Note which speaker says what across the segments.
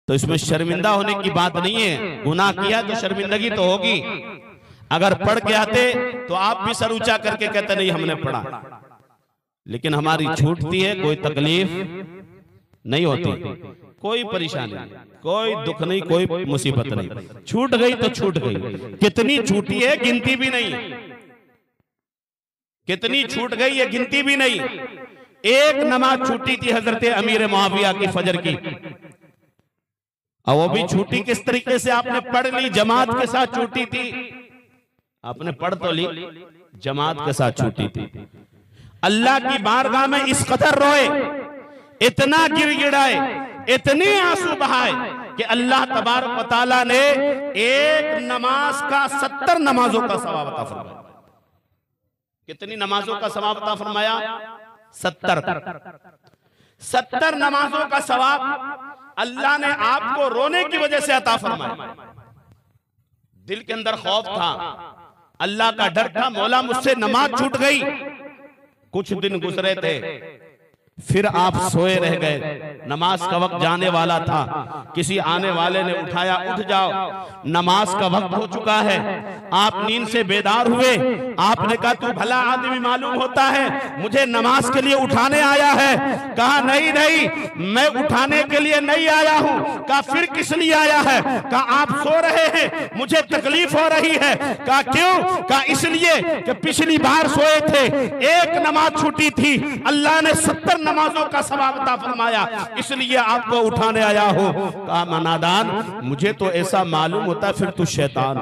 Speaker 1: तो इसमें शर्मिंदा होने की बात नहीं है। गुनाह किया तो शर्मिंदगी तो होगी। अगर पढ़ के आते तो आप भी सर ऊंचा करके कहते नहीं हमने पढ़ा, लेकिन हमारी छूटती है, कोई तकलीफ नहीं होती, कोई परेशानी नहीं, कोई दुख नहीं, कोई मुसीबत नहीं। छूट गई तो छूट गई। कितनी छूटी है गिनती भी नहीं, कितनी छूट गई है गिनती भी नहीं। एक नमाज छूटी थी हजरत अमीर मुआविया की फजर की, और वो भी छूटी किस तरीके से? आपने पढ़ ली, जमात के साथ छूटी थी। आपने पढ़ तो ली, जमात के साथ छूटी थी। अल्लाह की बारगाह में इस कदर रोए, इतना गिड़गिड़ाए, इतने आंसू बहाए कि अल्लाह तबारक व तआला ने एक नमाज का 70 नमाजों का सवाब अता फरमाया। कितनी नमाजों का सवाब अता फरमाया? 70 नमाजों का सवाब अल्लाह ने आपको रोने की वजह से अता फरमाया। दिल के अंदर खौफ था, अल्लाह का डर था, मौला मुझसे नमाज छूट गई। कुछ दिन गुजरे थे, फिर आप सोए रह गए, नमाज का वक्त जाने वाला था, किसी आने वाले ने उठाया, उठ जाओ नमाज का वक्त हो चुका है। आप नींद से बेदार हुए, आपने कहा तू भला आदमी मालूम होता है, मुझे नमाज के लिए उठाने आया है। कहा नहीं नहीं, मैं उठाने के लिए नहीं आया हूं। कहा फिर किस लिए आया है? कहा आप सो रहे हैं, मुझे तकलीफ हो रही है। कहा क्यों? कहा इसलिए कि पिछली बार सोए थे, एक नमाज छूटी थी, अल्लाह ने 70 नमाजों का सवाब अता फरमाया, इसलिए आपको उठाने आया हो। कहा नादान, मुझे तो ऐसा मालूम होता, फिर तू शैतान,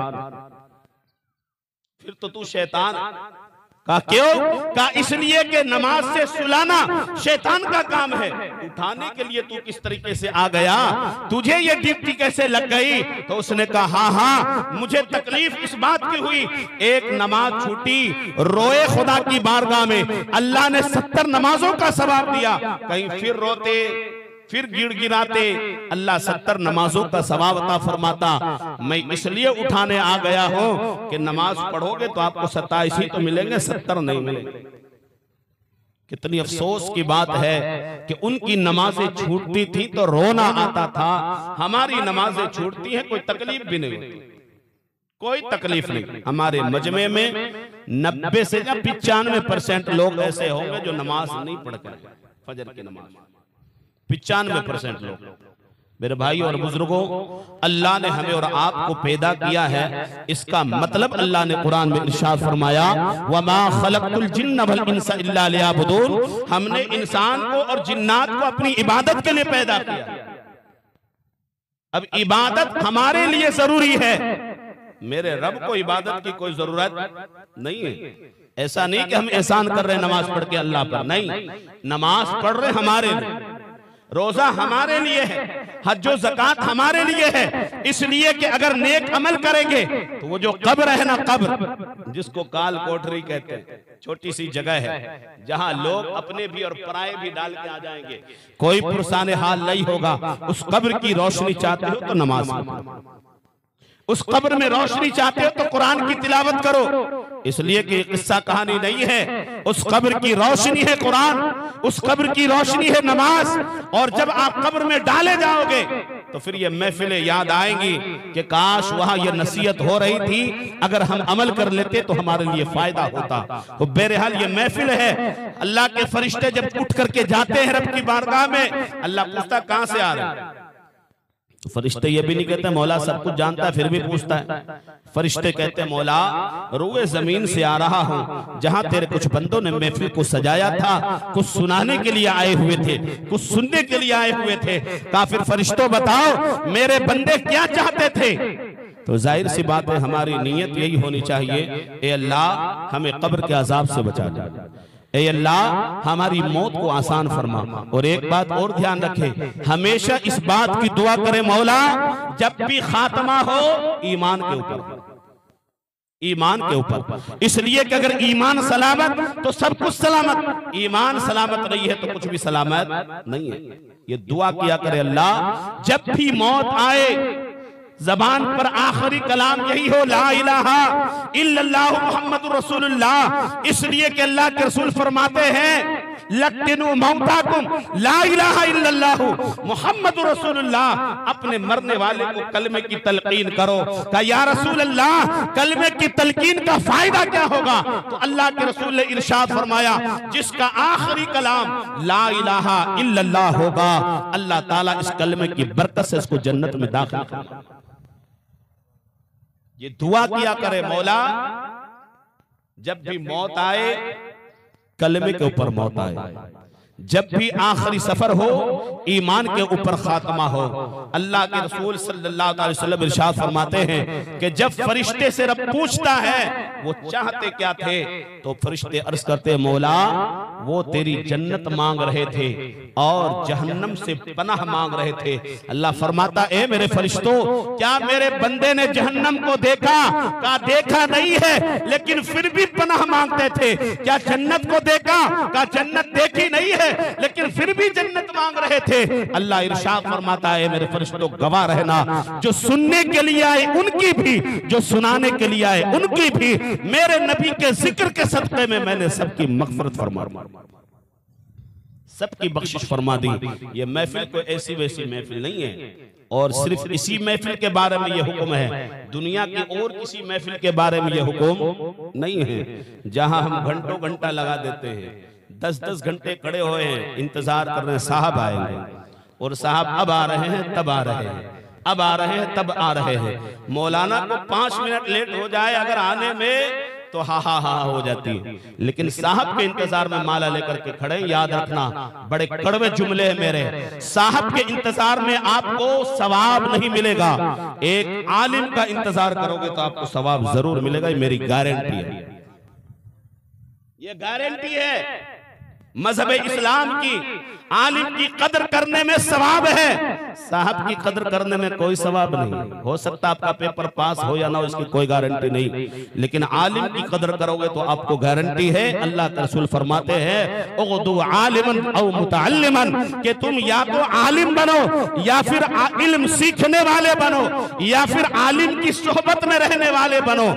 Speaker 1: फिर तो तू शैतान। कहा क्यों? कहा इसलिए कि नमाज से सुलाना शैतान का काम है, उठाने के लिए तू किस तरीके से आ गया, तुझे ये ड्यूटी कैसे लग गई? तो उसने कहा हाँ हाँ, मुझे तकलीफ इस बात की हुई, एक नमाज छूटी, रोए खुदा की बारगाह में, अल्लाह ने 70 नमाजों का सवाब दिया। कहीं फिर रोते, फिर गिड़गिड़ाते, अल्लाह 70 नमाजों का सवाब अता फरमाता। मैं इसलिए उठाने आ गया हूं कि नमाज पढ़ोगे तो आपको 27 ही तो मिलेंगे, 70 नहीं मिलेंगे। कितनी अफसोस की बात है कि उनकी नमाजें छूटती थी तो रोना आता था, हमारी नमाजें छूटती हैं कोई तकलीफ भी नहीं होती, कोई तकलीफ नहीं। हमारे मजमे में 90 से 95% लोग ऐसे होंगे जो नमाज नहीं पढ़ कर, फजर की नमाज 95% लोग। मेरे भाई और बुजुर्गों, अल्लाह ने हमें और आपको पैदा किया है, इसका मतलब अल्लाह ने कुरान में इरशाद फरमाया, वमा खलक़तुल जिन्न वल इंसा इल्ला लियअबुदून, हमने इंसान को और जिन्नात को अपनी इबादत के लिए पैदा किया। अब इबादत हमारे लिए जरूरी है, मेरे रब को इबादत की कोई जरूरत नहीं है। ऐसा नहीं कि हम एहसान कर रहे हैं नमाज पढ़ के अल्लाह पर, नहीं, नमाज पढ़ रहे हमारे लिए, रोजा हमारे लिए है, हज और ज़कात हमारे लिए है। इसलिए कि अगर नेक अमल करेंगे तो वो जो कब्र है ना, कब्र जिसको काल कोठरी कहते हैं, छोटी सी जगह है जहां लोग अपने भी और पराये भी डाल के आ जाएंगे, कोई पुरसाने हाल नहीं होगा। उस कब्र की रोशनी चाहते हो तो नमाज पढ़ो, उस कब्र में रोशनी चाहते हो तो कुरान की तिलावत करो। इसलिए कि किस्सा कहानी नहीं है, उस कब्र की रोशनी है कुरान, उस कब्र की रोशनी है नमाज। और जब आप कब्र में डाले जाओगे तो फिर ये महफिलें याद आएंगी कि काश वहां ये नसीहत हो रही थी, अगर हम अमल कर लेते तो हमारे लिए फायदा होता। तो बहरहाल ये महफिल है, अल्लाह के फरिश्ते जब उठ करके जाते हैं रब की बारगाह में, अल्लाह पूछता कहां से आ रहे हैं? तो फरिश्ते ये भी नहीं कहते मौला सब कुछ जानता है फिर भी पूछता है। फरिश्ते कहते हैं मौला रूए जमीन से आ रहा हूं, जहां तेरे कुछ बंदों ने महफिल को सजाया था, कुछ सुनाने के लिए आए हुए थे, कुछ सुनने के लिए आए हुए थे। काफिर फरिश्तों बताओ मेरे बंदे क्या चाहते थे? तो जाहिर सी बात है हमारी नीयत यही होनी चाहिए, ए अल्लाह हमें कब्र के अजाब से बचा दे, ए अल्लाह हमारी मौत को आसान फरमा। और एक बात और ध्यान रखें, हमेशा इस बात की दुआ करें मौला जब भी खात्मा हो ईमान के ऊपर, ईमान के ऊपर। इसलिए कि अगर ईमान सलामत तो सब कुछ सलामत, ईमान सलामत नहीं है तो कुछ भी सलामत नहीं है। ये दुआ किया करे अल्लाह जब भी मौत आए जबान पर आखिरी कलाम यही हो ला इलाहा इल्लल्लाहु मुहम्मदुर रसूलुल्लाह। इसलिए कि अल्लाह के रसूल फरमाते हैं लक्तिनु मौताकुम ला इलाहा इल्लल्लाह मुहम्मदुर रसूलुल्लाह, अपने मरने वाले को कलमे की तलकीन करो। कहा या रसूल अल्लाह, कलमे की तलकीन का फायदा क्या होगा? तो अल्लाह के रसूल ने इरशाद फरमाया, जिसका आखिरी कलाम ला इलाहा इल्लल्लाह होगा, अल्लाह ताला इस कलमे की बरकत से इसको जन्नत में दाखिल करेगा। ये दुआ किया करे, मौला जब भी मौत आए कलमे के ऊपर मौत आए, जब भी आखिरी सफर हो ईमान के ऊपर खात्मा हो। अल्लाह के रसूल सल्लल्लाहु अलैहि वसल्लम इरशाद फरमाते हैं कि जब फरिश्ते से रब पूछता है वो चाहते क्या थे, तो फरिश्ते अर्ज करते मौला वो तेरी जन्नत मांग रहे थे और जहन्नम से पनाह मांग रहे थे। अल्लाह फरमाता ए मेरे फरिश्तों, क्या मेरे बंदे ने जहन्नम को देखा? का देखा नहीं है, लेकिन फिर भी पनाह मांगते थे। क्या जन्नत को देखा? का जन्नत देखी नहीं है, लेकिन फिर भी जन्नत मांग रहे थे। अल्लाह इरशाद फरमाता है मेरे फरिश्तों गवाह रहना, जो सुनने के लिए आए उनकी भी, जो सुनाने के लिए आए उनकी भी, मेरे नबी के जिक्र के सदक़े में मैंने सबकी मग़फ़िरत फरमा, सबकी बख्शिश फरमा दी। ये महफिल कोई ऐसी वैसी महफिल नहीं है, और सिर्फ इसी महफिल के बारे में ये हुक्म है, दुनिया की और किसी महफिल के बारे में ये हुक्म नहीं है। जहां हम घंटों घंटा लगा देते हैं, 10-10 घंटे खड़े हुए हैं, इंतजार कर रहे हैं साहब आएंगे, और साहब अब आ रहे हैं तब आ रहे हैं, अब आ रहे हैं तब आ रहे हैं। मौलाना को 5 मिनट लेट हो जाए अगर आने में तो हा हा हा हो जाती है, लेकिन साहब के इंतजार में माला लेकर के खड़े। याद रखना, बड़े कड़वे जुमले हैं मेरे, साहब के इंतजार में आपको सवाब नहीं मिलेगा। एक आलिम का इंतजार करोगे तो आपको सवाब जरूर मिलेगा, ये मेरी गारंटी है, ये गारंटी है मजहब इस्लाम की। आलिम की कदर करने में सवाब है, साहब की कदर करने में कोई सवाब नहीं। हो सकता आपका पेपर पास हो या ना हो, इसकी कोई गारंटी नहीं, लेकिन आलिम की कदर करोगे तो आपको गारंटी है। अल्लाह के रसूल फरमाते हैं उग़दू आलिमन औ मुतअल्लिमन, कि तुम या तो आलिम बनो या फिर इल्म सीखने वाले बनो या फिर आलिम की सोहबत में रहने वाले बनो।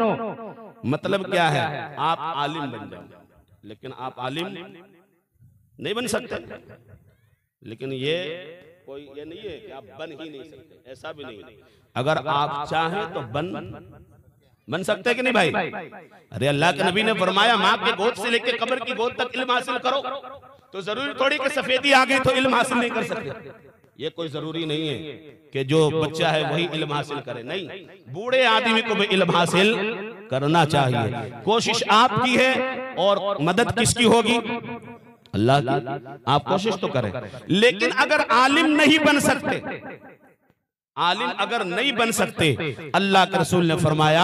Speaker 1: मतलब क्या है? आप आलिम बन जाओ, लेकिन आप आलिम नहीं बन सकते। लेकिन ये कोई ये नहीं है कि आप बन ही नहीं सकते, ऐसा भी नहीं। अगर आप चाहें तो बन सकते कि नहीं भाई? अरे अल्लाह के नबी ने फरमाया माँ के गोद से लेकर कब्र की गोद तक इल्म हासिल करो, तो जरूरी थोड़ी कि सफेदी आ गई तो इल्म हासिल नहीं कर सकते। ये कोई जरूरी नहीं है कि जो बच्चा है वही इल्म हासिल करे, नहीं, बूढ़े आदमी को भी इल्म हासिल करना चाहिए। कोशिश आपकी है और मदद किसकी होगी? अल्लाह की। आप कोशिश तो करें, लेकिन अगर आलिम नहीं बन सकते, आलिम अगर नहीं बन सकते, अल्लाह के रसूल ने फरमाया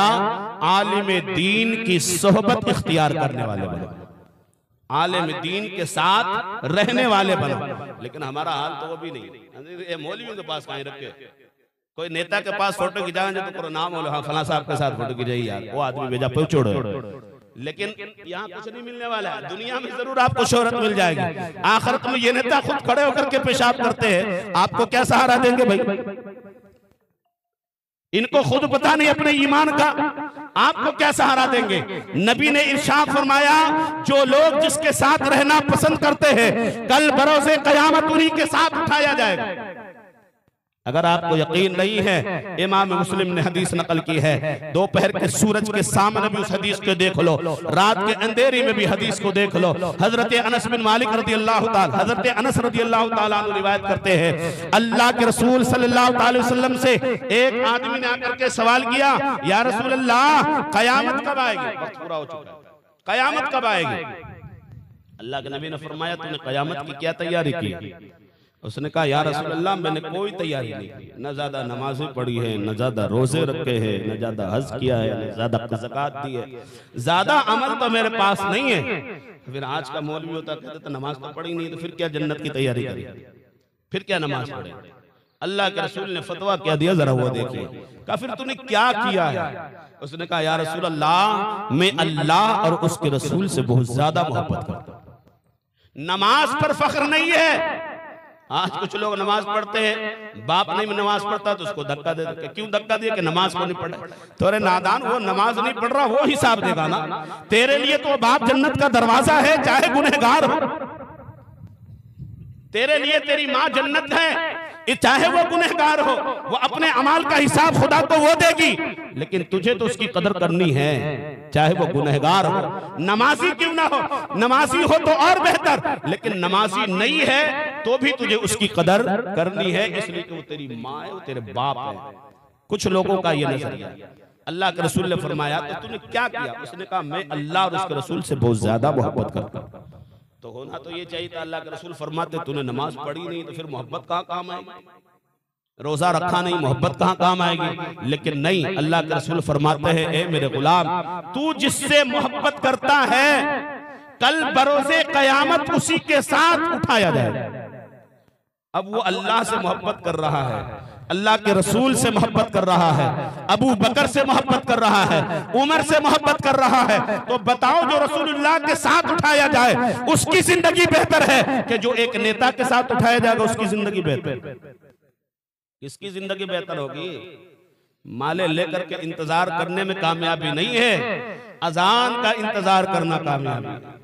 Speaker 1: आलिम दीन की सोहबत इख्तियार करने वाले बनो, आलिम दीन के साथ रहने वाले बनो। लेकिन हमारा हाल तो वो भी नहीं। मौलवियों के पास कहीं रखे, कोई नेता के पास फोटो खिंचाएंगे तो पूरा नाम बोलो, हाँ फलां साहब के साथ फोटो खिंचाई यार, वो आदमी भेजा पहुंचो। लेकिन यहाँ कुछ नहीं मिलने वाला है। दुनिया में जरूर आपको शोहरत मिल जाएगी, आखिरत में ये नेता खुद खड़े होकर के पेशाब करते हैं, आपको क्या सहारा देंगे भाई? इनको खुद पता नहीं अपने ईमान का, आपको क्या सहारा देंगे? नबी ने इरशाद फरमाया जो लोग जिसके साथ रहना पसंद करते हैं, कल बरोज़े क़यामत उन्हीं के साथ उठाया जाएगा। अगर आपको यकीन नहीं है, इमाम मुस्लिम ने हदीस नकल की है, दोपहर के सूरज के सामने भी उस हदीस को देख लो, रात के अंधेरे में भी हदीस को देख लो। हजरत अनस बिन मालिक रदियल्लाहु ताला, हजरत अनस रदियल्लाहु ताला अन्हु रिवायत करते हैं अल्लाह के रसूल सल्लल्लाहु अलैहि वसल्लम से एक आदमी ने आकर के सवाल किया, या रसूल अल्लाह कयामत कब आएगी? वक्त पूरा हो चुका है, कयामत कब आएगी? अल्लाह के नबी ने फरमाया तुमने कयामत की क्या तैयारी की? उसने कहा या रसूल अल्लाह मैंने कोई तैयारी नहीं की, न ज्यादा नमाजें पढ़ी है, न ज्यादा रोजे रखे हैं, न ज्यादा हज किया है, न ज्यादा ज़कात दी है, ज्यादा अमल तो मेरे पास नहीं है। फिर आज का मौलवी होता कहते तो नमाज तो पढ़ी नहीं, तो फिर क्या जन्नत की तैयारी करी, फिर क्या नमाज पढ़े? अल्लाह के रसूल ने फतवा क्या दिया जरा वो देखिए। कहा फिर तूने क्या किया है? उसने कहा या रसूल अल्लाह मैं अल्लाह और उसके रसूल से बहुत ज्यादा मोहब्बत करता हूं, नमाज पर फख्र नहीं है। आज कुछ लोग नमाज पढ़ते हैं, बाप नहीं नमाज पढ़ता तो उसको धक्का दे देते। क्यों धक्का दिया? कि नमाज को नहीं पढ़ा। तो अरे नादान, वो नमाज नहीं पढ़ रहा, वो हिसाब देगा ना। तेरे लिए तो बाप जन्नत का दरवाजा है, चाहे गुनहगार हो। तेरे लिए तेरी माँ जन्नत है, चाहे वो गुनहगार हो, वो अपने अमाल का हिसाब खुदा को वो देगी, लेकिन तुझे तो उसकी कदर करनी है, चाहे वो गुनहगार हो, नमाजी क्यों ना हो। नमाजी हो तो और बेहतर, लेकिन नमाजी नहीं है तो भी तुझे उसकी कदर करनी है, इसलिए कि वो तेरी माँ है, वो तेरे बाप है। कुछ लोगों का ये नजरिया। अल्लाह के रसूल ने फरमाया तो तूने क्या किया? उसने कहा मैं अल्लाह और उसके रसूल से बहुत ज्यादा मोहब्बत करता हूं। तो होना तो ये चाहिए था, अल्लाह के रसूल फरमाते तूने नमाज पढ़ी नहीं तो फिर मोहब्बत कहाँ काम आएगी, रोजा रखा नहीं मोहब्बत कहाँ काम आएगी। लेकिन नहीं, अल्लाह के रसूल फरमाते हैं ए मेरे गुलाम, तू जिससे मोहब्बत करता है कल बरोज़े कयामत उसी के साथ उठाया जाएगा। अब वो अल्लाह से मोहब्बत कर रहा है, अल्लाह के रसूल से मोहब्बत कर रहा है, अबू बकर से मोहब्बत कर रहा है, उमर से मोहब्बत कर रहा है, तो बताओ जो रसूलुल्लाह के साथ उठाया जाए उसकी जिंदगी बेहतर है कि जो एक नेता के साथ उठाया जाएगा उसकी जिंदगी बेहतर? किसकी जिंदगी बेहतर होगी? माले लेकर के इंतजार करने में कामयाबी नहीं है, अजान का इंतजार करना कामयाबी है,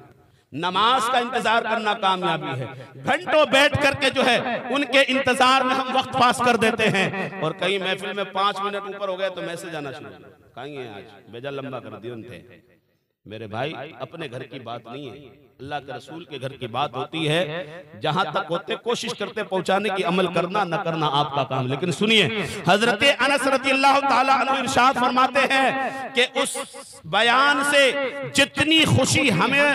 Speaker 1: नमाज का इंतजार करना कामयाबी है। घंटों बैठ करके जो है उनके इंतजार में हम वक्त पास कर देते हैं, और कहीं महफिल में 5 मिनट ऊपर हो गए तो मैसेज आना शुरू, कहेंगे आज बेजा लंबा कर दिया उनसे। मेरे भाई, अपने घर की बात नहीं है, अल्लाह के रसूल के घर की बात होती है। जहां तक होते कोशिश करते पहुंचाने की, अमल करना न करना आपका काम। लेकिन सुनिए, हजरत अनस रज़ियल्लाहु ताला अन्हु इरशाद फरमाते हैं कि उस बयान से जितनी खुशी हमें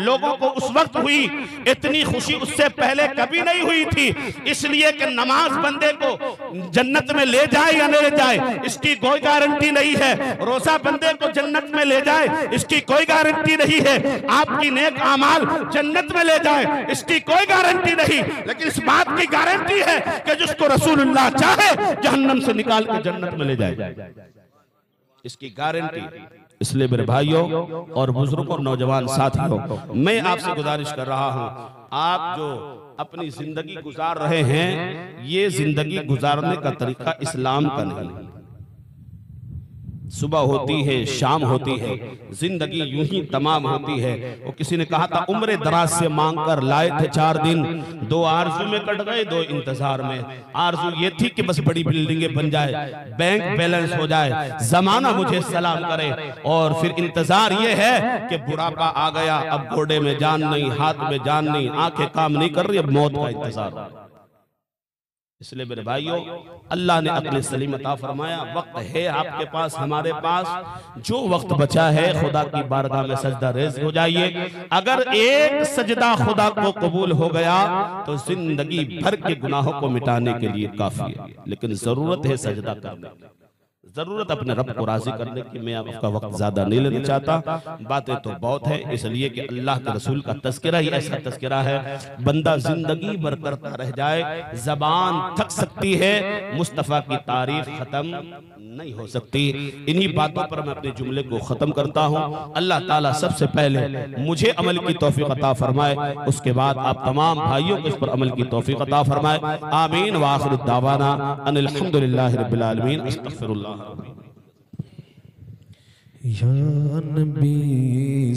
Speaker 1: लोगों को उस वक्त हुई, इतनी खुशी उससे पहले कभी नहीं हुई थी। इसलिए कि नमाज बंदे को जन्नत में ले जाए या नहीं ले जाए इसकी कोई गारंटी नहीं है, रोजा बंदे को जन्नत में ले जाए इसकी कोई गारंटी नहीं है, आपकी नेक अमाल जन्नत में ले जाए इसकी कोई गारंटी नहीं, लेकिन इस बात की गारंटी है कि जिसको रसूलुल्लाह चाहे जहन्नम से निकाल के जन्नत में ले जाए, इसकी गारंटी। इसलिए मेरे भाइयों और बुजुर्गों और नौजवान साथियों, मैं आपसे गुजारिश कर रहा हूं, आप जो अपनी जिंदगी गुजार रहे हैं, ये जिंदगी गुजारने का तरीका इस्लाम का नहीं। सुबह होती है, शाम होती है, जिंदगी यूं ही तमाम होती है। वो किसी ने कहा था उम्र दराज से मांग कर लाए थे 4 दिन, 2 आरजू में कट गए 2 इंतजार में। आरजू ये थी कि बस बड़ी बिल्डिंगें बन जाए, बैंक बैलेंस हो जाए, जमाना मुझे सलाम करे, और फिर इंतजार ये है कि बुढ़ापा आ गया, अब घोड़े में जान नहीं, हाथ में जान नहीं, आंखें काम नहीं कर रही, अब मौत का इंतजार। इसलिए मेरे भाइयों, अल्लाह ने अक्ल सलीम अता फरमाया, वक्त है आपके पास, हमारे पास, जो वक्त बचा है खुदा की बारगाह में सजदा रेज़ हो जाइए। अगर एक सजदा खुदा को कबूल हो गया तो जिंदगी भर के गुनाहों को मिटाने के लिए काफी है। लेकिन जरूरत है सजदा करने की, जरूरत अपने रब को राजी करने की। मैं आपका वक्त ज्यादा नहीं लेना चाहता, बातें तो बहुत है, इसलिए कि अल्लाह के रसूल का तज़किरा ही ऐसा तज़किरा है, बंदा जिंदगी भर करता रह जाए, जबान थक सकती है, मुस्तफ़ा की तारीफ खत्म नहीं हो सकती। इन्हीं बातों पर मैं अपने जुमले को खत्म करता हूँ। अल्लाह ताला सबसे पहले मुझे अमल की तौफीक अता फरमाए, उसके बाद आप तमाम भाइयों को इस पर अमल की तौफीक अता फरमाए। आमीन व आखिर दावाना अनिल हम्दुलिल्लाहि रब्बिल आलमीन। अस्तगफिरुल्लाह। या नबी